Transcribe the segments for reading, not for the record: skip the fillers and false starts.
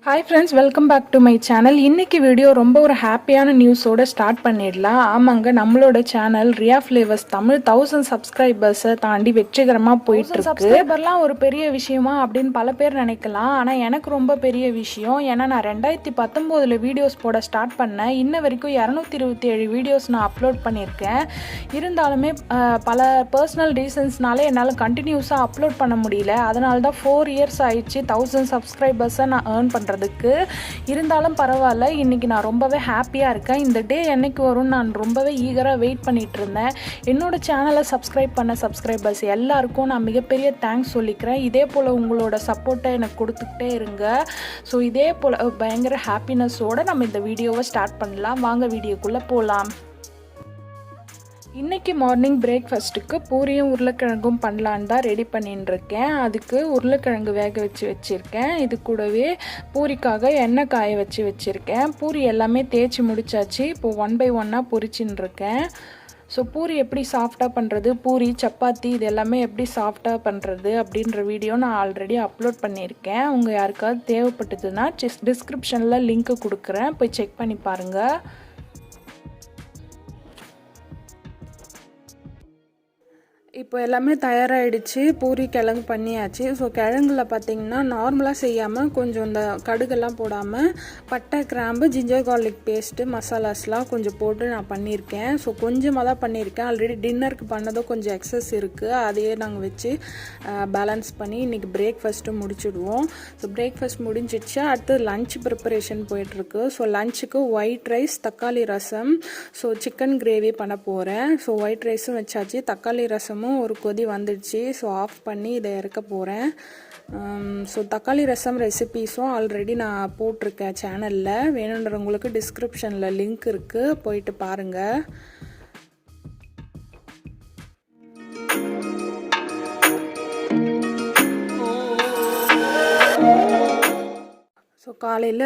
Hi friends, welcome back to my channel. இன்னைக்கு video ரொம்ப ஒரு ஹாப்பியான நியூஸோட ஸ்டார்ட் பண்ணிடலாம். ஆமாங்க, நம்மளோட சேனல் ரியா ஃப்ளேவர்ஸ் தமிழ் 1000 சப்ஸ்கிரைபர்ஸை தாண்டி வெற்றிகரமாக போயிட்டு இருக்கு. சப்ஸ்கிரைபர்லாம் ஒரு பெரிய விஷயமா அப்படின்னு பல பேர் நினைக்கலாம். ஆனால் எனக்கு ரொம்ப பெரிய விஷயம். ஏன்னா நான் 2019 வீடியோஸ் போட ஸ்டார்ட் பண்ணேன். இன்ன வரைக்கும் 227 வீடியோஸ் நான் அப்லோட் பண்ணியிருக்கேன். இருந்தாலுமே பல பர்சனல் ரீசன்ஸ்னால என்னால் கண்டினியூஸாக அப்லோட் பண்ண முடியல. அதனால தான் 4 இயர்ஸ் ஆயிடுச்சு 1000 சப்ஸ்கிரைபர்ஸை நான் ஏர்ன் பண்ணுறேன். இருந்தாலும் பரவாயில்ல, இன்னைக்கு நான் ரொம்பவே ஹாப்பியாக இருக்கேன். இந்த டே என்னைக்கு வரும் நான் ரொம்பவே ஈகராக வெயிட் பண்ணிட்டு இருந்தேன். என்னோட சேனலை சப்ஸ்கிரைப் பண்ண சப்ஸ்கிரைபர்ஸ் எல்லாருக்கும் நான் மிகப்பெரிய தேங்க்ஸ் சொல்லிக்கிறேன். இதே போல் உங்களோட சப்போர்ட்டை எனக்கு கொடுத்துக்கிட்டே இருங்க. ஸோ இதே போல் பயங்கர ஹாப்பினஸோடு நம்ம இந்த வீடியோவை ஸ்டார்ட் பண்ணலாம். வாங்க வீடியோக்குள்ளே போகலாம். இன்றைக்கி மார்னிங் பிரேக்ஃபாஸ்ட்டுக்கு பூரியும் உருளைக்கிழங்கும் பண்ணலான்னு தான் ரெடி பண்ணின்னு இருக்கேன். அதுக்கு உருளைக்கிழங்கு வேக வச்சுருக்கேன். இது கூடவே பூரிக்காக எண்ணெய் காய வச்சுருக்கேன். பூரி எல்லாமே தேய்ச்சி முடிச்சாச்சு. இப்போது 1 by 1 பொரிச்சின்னு இருக்கேன். ஸோ பூரி எப்படி சாஃப்டாக பண்ணுறது, பூரி சப்பாத்தி இது எல்லாமே எப்படி சாஃப்டாக பண்ணுறது அப்படின்ற வீடியோ நான் ஆல்ரெடி அப்லோட் பண்ணியிருக்கேன். உங்கள் யாருக்காவது தேவைப்பட்டதுன்னா டிஸ்கிரிப்ஷனில் லிங்க்கு கொடுக்குறேன், போய் செக் பண்ணி பாருங்கள். இப்போ எல்லாமே தயாராகிடுச்சு. பூரி கிழங்கு பண்ணியாச்சு. ஸோ கிழங்குல பார்த்திங்கன்னா நார்மலாக செய்யாமல் கொஞ்சம் இந்த கடுகெல்லாம் போடாமல் பட்டை, கிராம்பு, ஜிஞ்சர் கார்லிக் பேஸ்ட்டு, மசாலாஸ்லாம் கொஞ்சம் போட்டு நான் பண்ணியிருக்கேன். ஸோ கொஞ்சமாக தான் பண்ணியிருக்கேன். ஆல்ரெடி டின்னருக்கு பண்ணதும் கொஞ்சம் எக்ஸஸ் இருக்குது. அதையே நாங்கள் வச்சு பேலன்ஸ் பண்ணி இன்றைக்கி பிரேக்ஃபாஸ்ட்டு முடிச்சுடுவோம். ஸோ பிரேக்ஃபாஸ்ட் முடிஞ்சிடுச்சு. அடுத்து லன்ச் ப்ரிப்பரேஷன் போயிட்டுருக்கு. ஸோ லன்ச்சுக்கு ஒயிட் ரைஸ், தக்காளி ரசம், ஸோ சிக்கன் கிரேவி பண்ண போகிறேன். ஸோ ஒயிட் ரைஸும் வச்சாச்சு, தக்காளி ரசமும் ஒரு கொதி வந்துடுச்சு. ஸோ ஆஃப் பண்ணி இதை இறக்க போகிறேன். ஸோ தக்காளி ரசம் ரெசிபீஸும் ஆல்ரெடி நான் போட்டிருக்கேன் சேனலில். வேணுன்றவங்களுக்கு டிஸ்கிரிப்ஷனில் லிங்க் இருக்குது, போயிட்டு பாருங்கள். ஸோ காலையில்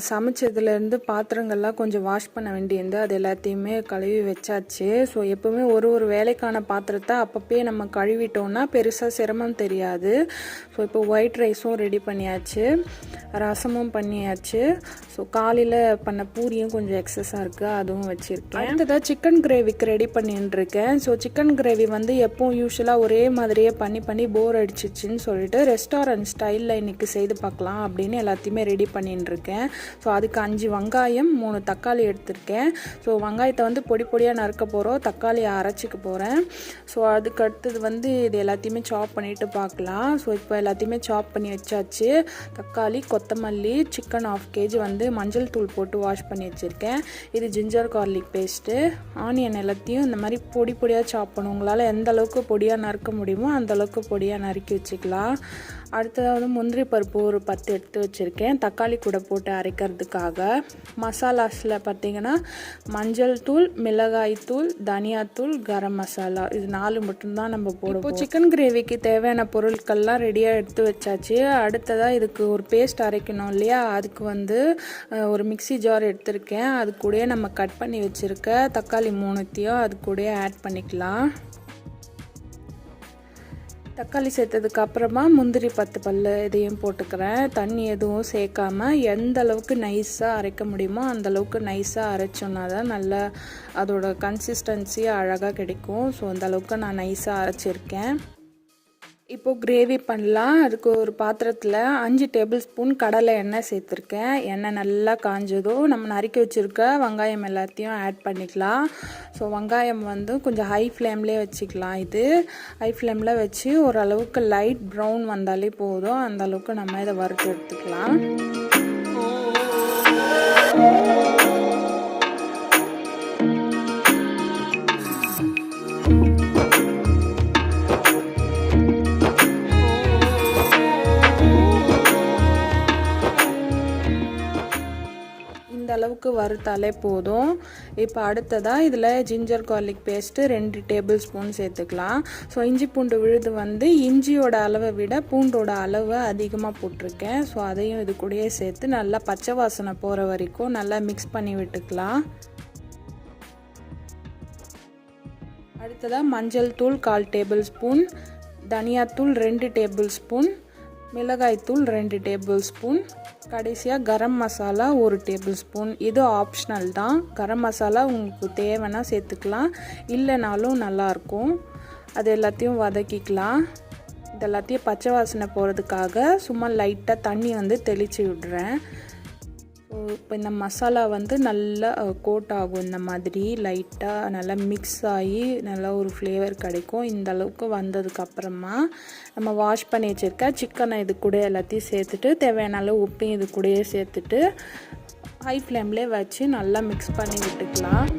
சமைச்சதுலேருந்து பாத்திரங்கள்லாம் கொஞ்சம் வாஷ் பண்ண வேண்டியது, அது எல்லாத்தையுமே கழுவி வச்சாச்சு. ஸோ எப்போவுமே ஒரு வேலைக்கான பாத்திரத்தை அப்பப்பே நம்ம கழுவிட்டோம்னா பெருசாக சிரமம் தெரியாது. ஸோ இப்போ ஒயிட் ரைஸும் ரெடி பண்ணியாச்சு, ரசமும் பண்ணியாச்சு. ஸோ காலையில் பண்ண பூரியும் கொஞ்சம் எக்ஸஸாக இருக்குது, அதுவும் வச்சுருக்கேன். அடுத்ததாக சிக்கன் கிரேவிக்கு ரெடி பண்ணிட்டுருக்கேன். ஸோ சிக்கன் கிரேவி வந்து எப்போவும் யூஸ்வலாக ஒரே மாதிரியே பண்ணி போர் அடிச்சிச்சின்னு சொல்லிட்டு ரெஸ்டாரண்ட் ஸ்டைலில் இன்றைக்கி செய்து பார்க்கலாம் அப்படின்னு எல்லாத்தையுமே ரெடி பண்ணிட்டு இருக்கேன். ஸோ அதுக்கு 5 வெங்காயம், 3 தக்காளி எடுத்திருக்கேன். ஸோ வெங்காயத்தை வந்து பொடி பொடியாக நறுக்க போகிறோம், தக்காளியை அரைச்சிக்க போகிறேன். ஸோ அதுக்கு அடுத்தது வந்து இது எல்லாத்தையுமே சாப் பண்ணிவிட்டு பார்க்கலாம். ஸோ இப்போ எல்லாத்தையுமே சாப் பண்ணி வச்சாச்சு. தக்காளி, கொத்தமல்லி, சிக்கன் 1/2 kg வந்து மஞ்சள் தூள் போட்டு வாஷ் பண்ணி வச்சுருக்கேன். இது ஜிஞ்சர் கார்லிக் பேஸ்ட்டு, ஆனியன் எல்லாத்தையும் இந்த மாதிரி பொடி பொடியாக சாப் பண்ணும். உங்களால் எந்த அளவுக்கு பொடியாக நறுக்க முடியுமோ அந்தளவுக்கு பொடியாக நறுக்கி வச்சுக்கலாம். அடுத்ததாவது முந்திரி பருப்பு ஒரு 10 எடுத்து வச்சுருக்கேன், தக்காளி கூட போட்டு அரைக்கிறதுக்காக. மசாலாஸில் பார்த்திங்கன்னா மஞ்சள் தூள், மிளகாய் தூள், தனியாத்தூள், கரம் மசாலா, இது 4 மட்டும்தான் நம்ம போடுவோம். இப்போ சிக்கன் கிரேவிக்கு தேவையான பொருட்கள்லாம் ரெடியாக எடுத்து வச்சாச்சு. அடுத்ததாக இதுக்கு ஒரு பேஸ்ட் அரைக்கணும் இல்லையா, அதுக்கு வந்து ஒரு மிக்சி ஜார் எடுத்திருக்கேன். அது கூட நம்ம கட் பண்ணி வச்சுருக்க தக்காளி 3த்தையும் அது கூட ஆட் பண்ணிக்கலாம். தக்காளி சேர்த்ததுக்கு அப்புறமா முந்திரி 10 பல்லு இதையும் போட்டுக்கிறேன். தண்ணி எதுவும் சேர்க்காமல் எந்த அளவுக்கு நைஸாக அரைக்க முடியுமோ அந்தளவுக்கு நைஸாக அரைச்சோன்னா தான் நல்லா அதோட கன்சிஸ்டன்சி அழகாக கிடைக்கும். ஸோ அந்தளவுக்கு நான் நைஸாக அரைச்சிருக்கேன். இப்போது கிரேவி பண்ணலாம். அதுக்கு ஒரு பாத்திரத்தில் 5 டேபிள் ஸ்பூன் கடலை எண்ணெய் சேர்த்துருக்கேன். எண்ணெய் நல்லா காஞ்சதும் நம்ம நறுக்கி வச்சுருக்க வெங்காயம் எல்லாத்தையும் ஆட் பண்ணிக்கலாம். ஸோ வெங்காயம் வந்து கொஞ்சம் ஹை ஃப்ளேம்லேயே வச்சுக்கலாம். இது ஹை ஃப்ளேமில் வச்சு ஓரளவுக்கு லைட் ப்ரௌன் வந்தாலே போதும். அந்த அளவுக்கு நம்ம இதை வறுத்து எடுத்துக்கலாம். அளவுக்கு வறுத்தாலே போதும். இப்போ அடுத்ததாக இதில் ginger garlic paste 2 table spoon சேர்த்துக்கலாம். ஸோ இஞ்சி பூண்டு விழுது வந்து இஞ்சியோட அளவை விட பூண்டோட அளவு அதிகமாக போட்டிருக்கேன். ஸோ அதையும் இது கூடயே சேர்த்து நல்லா பச்சை வாசனை போகிற வரைக்கும் நல்லா மிக்ஸ் பண்ணி விட்டுக்கலாம். அடுத்ததாக மஞ்சள் தூள் 1/4 டேபிள் ஸ்பூன், தனியாத்தூள் 2 டேபிள் ஸ்பூன், மிளகாய்த்தூள் 2 டேபிள் ஸ்பூன், கடைசியாக கரம் மசாலா 1 டேபிள் ஸ்பூன். இது ஆப்ஷனல் தான். கரம் மசாலா உங்களுக்கு தேவைன்னா சேர்த்துக்கலாம், இல்லைனாலும் நல்லாயிருக்கும். அது எல்லாத்தையும் வதக்கிக்கலாம். இது எல்லாத்தையும் பச்சை வாசனை போகிறதுக்காக சும்மா லைட்டாக தண்ணி வந்து தெளித்து விடுறேன். ஸோ இப்போ இந்த மசாலா வந்து நல்லா கோட் ஆகும். இந்த மாதிரி லைட்டாக நல்லா மிக்ஸ் ஆகி நல்லா ஒரு ஃப்ளேவர் கிடைக்கும். இந்த அளவுக்கு வந்ததுக்கப்புறமா நம்ம வாஷ் பண்ணி வச்சுருக்க சிக்கனை இது கூட எல்லாத்தையும் சேர்த்துட்டு தேவையான அளவு உப்பையும் இது கூடயே சேர்த்துட்டு ஹை ஃப்ளேம்லேயே வச்சு நல்லா மிக்ஸ் பண்ணி விட்டுக்கலாம்.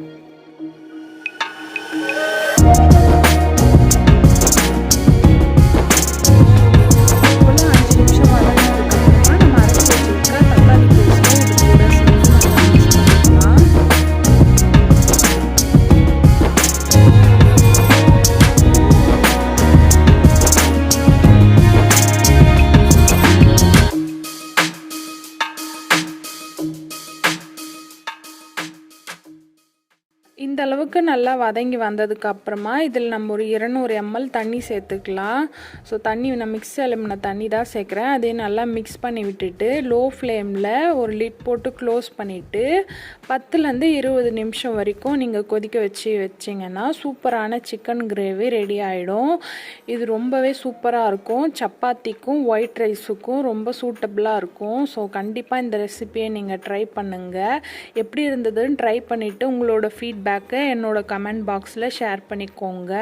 இந்த அளவுக்கு நல்லா வதங்கி வந்ததுக்கு அப்புறமா இதில் நம்ம ஒரு 200 ml தண்ணி சேர்த்துக்கலாம். ஸோ தண்ணி நான் மிக்ஸ் எலுமின தண்ணி தான் சேர்க்குறேன். அதே நல்லா மிக்ஸ் பண்ணி விட்டுட்டு லோ ஃப்ளேமில் ஒரு லிட் போட்டு க்ளோஸ் பண்ணிவிட்டு 10லேருந்து 20 நிமிஷம் வரைக்கும் நீங்கள் கொதிக்க வச்சிங்கன்னா சூப்பரான சிக்கன் கிரேவி ரெடி ஆகிடும். இது ரொம்பவே சூப்பராக இருக்கும். சப்பாத்திக்கும் ஒயிட் ரைஸுக்கும் ரொம்ப சூட்டபுளாக இருக்கும். ஸோ கண்டிப்பாக இந்த ரெசிபியை நீங்கள் ட்ரை பண்ணுங்கள். எப்படி இருந்ததுன்னு ட்ரை பண்ணிவிட்டு உங்களோட ஃபீட்பேக் என்னோட கமெண்ட் பாக்ஸில் ஷேர் பண்ணிக்கோங்க.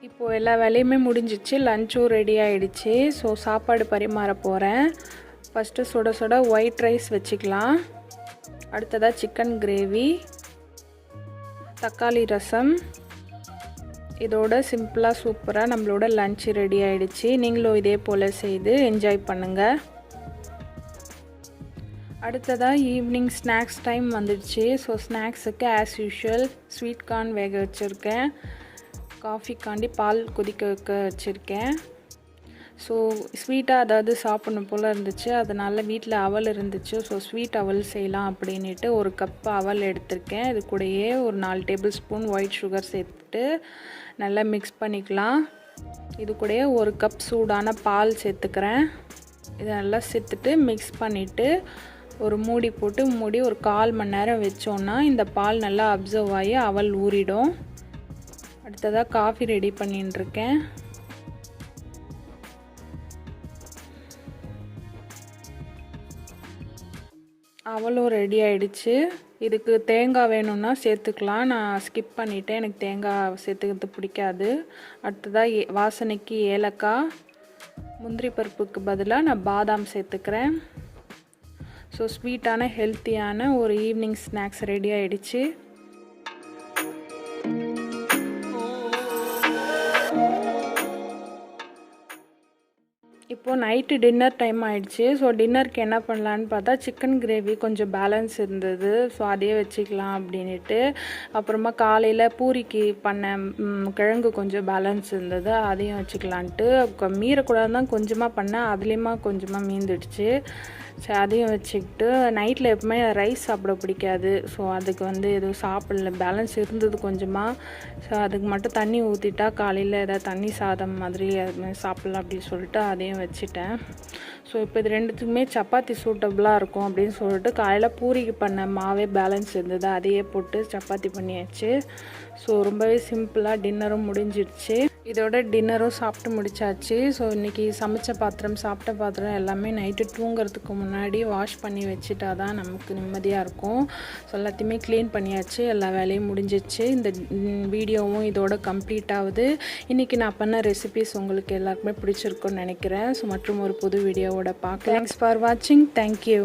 இப்போது எல்லா வேலையுமே முடிஞ்சிச்சு. லஞ்சும் ரெடி ஆகிடுச்சு. ஸோ சாப்பாடு பரிமாற போகிறேன். ஃபஸ்ட்டு சுட சுட ஒயிட் ரைஸ் வச்சுக்கலாம். அடுத்ததாக சிக்கன் கிரேவி, தக்காளி ரசம். இதோட சிம்பிளாக சூப்பராக நம்மளோட லஞ்ச் ரெடி ஆகிடுச்சு. நீங்களும் இதே போல் செய்து என்ஜாய் பண்ணுங்கள். அடுத்ததாக ஈவினிங் ஸ்நாக்ஸ் டைம் வந்துடுச்சு. ஸோ ஸ்நாக்ஸுக்கு ஆஸ் யூஷுவல் ஸ்வீட் கார்ன் வேக வச்சுருக்கேன். காஃபிக்காண்டி பால் கொதிக்க வைக்க வச்சுருக்கேன். ஸோ ஸ்வீட்டாக அதாவது சாப்பிடணும் போல் இருந்துச்சு. அதனால் வீட்டில் அவல் இருந்துச்சு. ஸோ ஸ்வீட் அவல் செய்யலாம் அப்படின்ட்டு 1 கப் அவல் எடுத்திருக்கேன். இது கூடயே ஒரு 4 டேபிள் ஸ்பூன் ஒயிட் சுகர் சேர்த்துட்டு நல்லா மிக்ஸ் பண்ணிக்கலாம். இது கூடயே 1 கப் சூடான பால் சேர்த்துக்கிறேன். இதை நல்லா சேர்த்துட்டு மிக்ஸ் பண்ணிவிட்டு ஒரு மூடி போட்டு மூடி ஒரு 1/4 மணி நேரம் வச்சோன்னா இந்த பால் நல்லா அப்சர்வ் ஆகி அவல் ஊறிடும். அடுத்ததாக காஃபி ரெடி பண்ணிட்டுருக்கேன். அவளும் ரெடி ஆகிடுச்சு. இதுக்கு தேங்காய் வேணும்னா சேர்த்துக்கலாம். நான் ஸ்கிப் பண்ணிவிட்டேன், எனக்கு தேங்காய் சேர்த்துக்கிறது பிடிக்காது. அடுத்ததாக வாசனைக்கு ஏலக்காய், முந்திரி பருப்புக்கு பதிலாக நான் பாதாம் சேர்த்துக்கிறேன். ஸோ ஸ்வீட்டான ஹெல்த்தியான ஒரு ஈவினிங் ஸ்நாக்ஸ் ரெடி ஆகிடுச்சு. இப்போது நைட்டு டின்னர் டைம் ஆகிடுச்சு. ஸோ டின்னருக்கு என்ன பண்ணலான்னு பார்த்தா சிக்கன் கிரேவி கொஞ்சம் பேலன்ஸ் இருந்தது. ஸோ அதையே வச்சுக்கலாம் அப்படின்ட்டு. அப்புறமா காலையில் பூரிக்கு பண்ண கிழங்கு கொஞ்சம் பேலன்ஸ் இருந்தது, அதையும் வச்சுக்கலான்ட்டு. மீறக்கூடாது தான் கொஞ்சமாக பண்ணேன், அதுலேயுமா கொஞ்சமாக மீந்துடுச்சு. சரி அதையும் வச்சுக்கிட்டு நைட்டில் எப்பவுமே ரைஸ் சாப்பிட பிடிக்காது. ஸோ அதுக்கு எதுவும் சாப்பிடல, பேலன்ஸ் இருந்தது கொஞ்சமாக. ஸோ அதுக்கு மட்டும் தண்ணி ஊற்றிட்டா காலையில் ஏதாவது தண்ணி சாதம் மாதிரி அதுமாதிரி சாப்பிட்லாம் அப்படின்னு சொல்லிட்டு அதையும் வச்சுட்டேன். ஸோ இப்போ இது ரெண்டுத்துக்குமே சப்பாத்தி சூட்டபுளாக இருக்கும் அப்படின்னு சொல்லிட்டு காலையில் பூரிக்கு பண்ண மாவே பேலன்ஸ் இருந்தது, அதையே போட்டு சப்பாத்தி பண்ணியாச்சு. ஸோ ரொம்பவே சிம்பிளாக டின்னரும் முடிஞ்சிடுச்சு. இதோட டின்னரும் சாப்பிட்டு முடிச்சாச்சு. ஸோ இன்றைக்கி சமைச்ச பாத்திரம் சாப்பிட்ட பாத்திரம் எல்லாமே நைட்டு தூங்குறதுக்கு முன்னாடி வாஷ் பண்ணி வச்சுட்டா தான் நமக்கு நிம்மதியாக இருக்கும். ஸோ எல்லாத்தையுமே க்ளீன் பண்ணியாச்சு, எல்லா வேலையும் முடிஞ்சிச்சு. இந்த வீடியோவும் இதோட கம்ப்ளீட் ஆகுது. இன்றைக்கி நான் பண்ண ரெசிபிஸ் உங்களுக்கு எல்லாருக்குமே பிடிச்சிருக்குன்னு நினைக்கிறேன். ஸோ மற்றும் ஒரு புது வீடியோவோட பார்க்கலாம். தேங்க்ஸ் ஃபார் வாட்சிங். தேங்க்யூ.